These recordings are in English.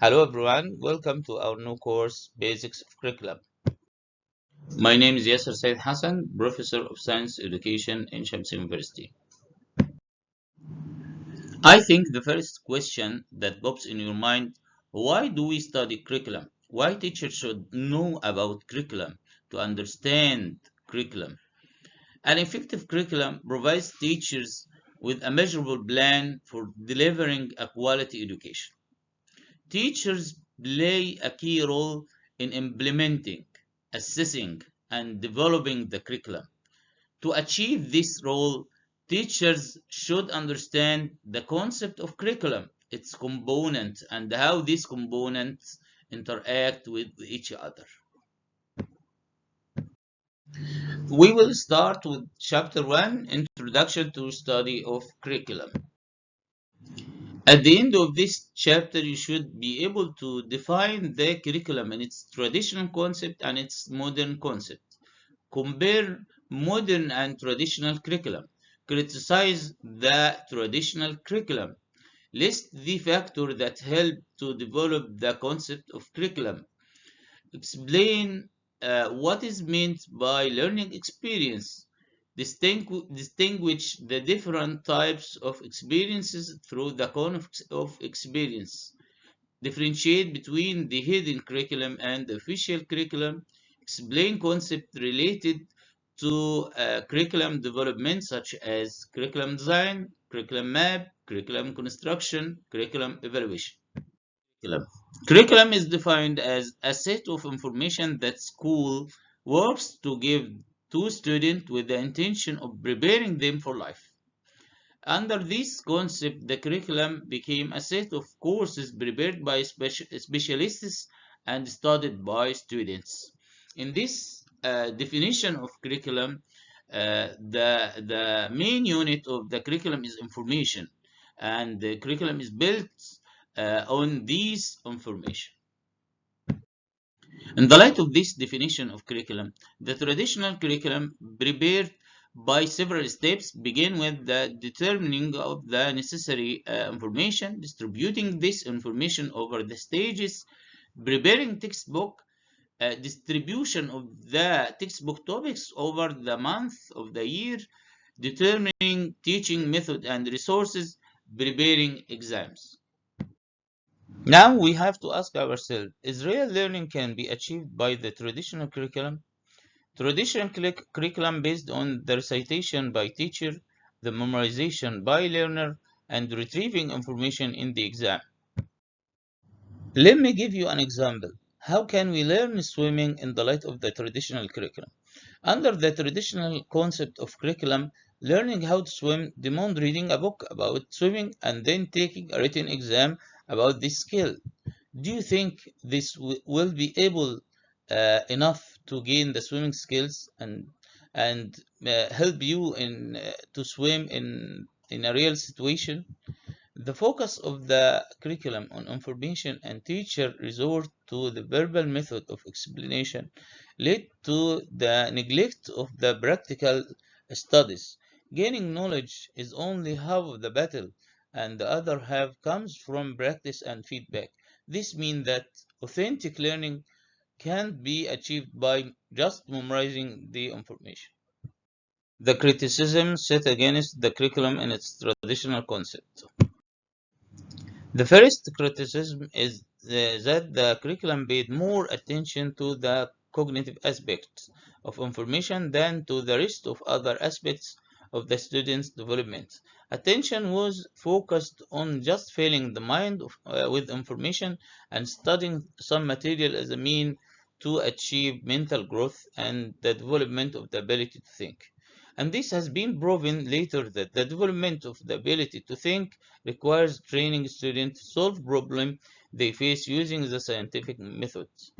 Hello everyone, welcome to our new course, Basics of Curriculum. My name is Yasser Said Hassan, Professor of Science Education in Shams University. I think the first question that pops in your mind, why do we study curriculum? Why teachers should know about curriculum to understand curriculum? An effective curriculum provides teachers with a measurable plan for delivering a quality education. Teachers play a key role in implementing, assessing, and developing the curriculum. To achieve this role, teachers should understand the concept of curriculum, its components, and how these components interact with each other. We will start with Chapter 1, Introduction to Study of Curriculum. At the end of this chapter, you should be able to define the curriculum and its traditional concept and its modern concept. Compare modern and traditional curriculum. Criticize the traditional curriculum. List the factors that help to develop the concept of curriculum. Explain what is meant by learning experience. Distinguish the different types of experiences through the concept of experience. Differentiate between the hidden curriculum and the official curriculum. Explain concepts related to curriculum development such as curriculum design, curriculum map, curriculum construction, curriculum evaluation. Curriculum. Curriculum is defined as a set of information that school works to give to students with the intention of preparing them for life. Under this concept, the curriculum became a set of courses prepared by specialists and studied by students. In this definition of curriculum, the main unit of the curriculum is information, and the curriculum is built on this information. In the light of this definition of curriculum, the traditional curriculum prepared by several steps begin with the determining of the necessary information, distributing this information over the stages, preparing textbook, distribution of the textbook topics over the month of the year, determining teaching method and resources, preparing exams. Now we have to ask ourselves, is real learning can be achieved by the traditional curriculum? Traditional curriculum based on the recitation by teacher, the memorization by learner, and retrieving information in the exam. Let me give you an example. How can we learn swimming in the light of the traditional curriculum? Under the traditional concept of curriculum, learning how to swim demands reading a book about swimming and then taking a written exam about this skill. Do you think this will be able enough to gain the swimming skills and help you in to swim in a real situation? The focus of the curriculum on information and teacher resort to the verbal method of explanation led to the neglect of the practical studies. Gaining knowledge is only half of the battle, and the other half comes from practice and feedback. This means that authentic learning can't be achieved by just memorizing the information. The criticism set against the curriculum and its traditional concept. The first criticism is that the curriculum paid more attention to the cognitive aspects of information than to the rest of other aspects of the student's development. Attention was focused on just filling the mind with information and studying some material as a mean to achieve mental growth and the development of the ability to think. And this has been proven later that the development of the ability to think requires training students to solve problems they face using the scientific methods.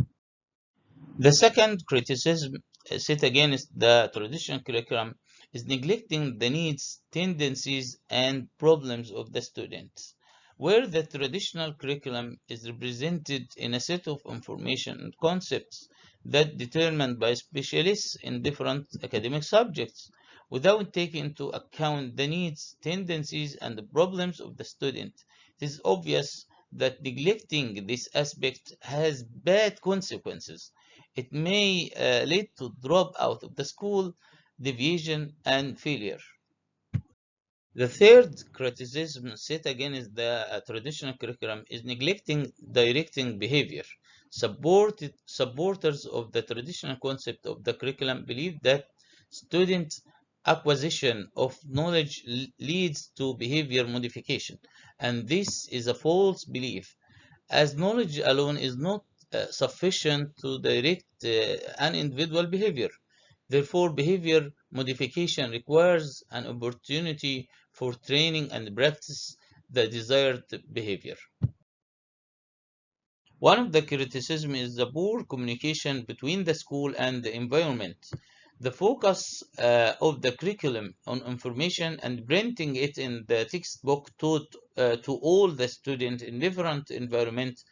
The second criticism set against the traditional curriculum is neglecting the needs, tendencies, and problems of the students. Where the traditional curriculum is represented in a set of information and concepts that determined by specialists in different academic subjects, without taking into account the needs, tendencies, and the problems of the student, it is obvious that neglecting this aspect has bad consequences. It may lead to drop out of the school, deviation, and failure. The third criticism set against the traditional curriculum is neglecting directing behavior. Supporters of the traditional concept of the curriculum believe that student acquisition of knowledge leads to behavior modification, and this is a false belief, as knowledge alone is not sufficient to direct an individual behavior. Therefore, behavior modification requires an opportunity for training and practice the desired behavior. One of the criticisms is the poor communication between the school and the environment. The focus of the curriculum on information and printing it in the textbook taught to all the students in different environments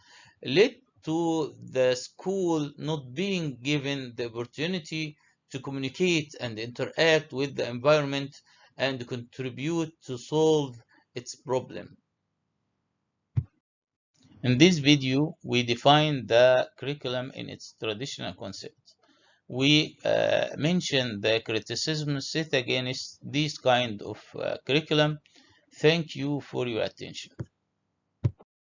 led to the school not being given the opportunity to communicate and interact with the environment and contribute to solve its problem. In this video, we define the curriculum in its traditional concept. We mention the criticism set against this kind of curriculum. Thank you for your attention.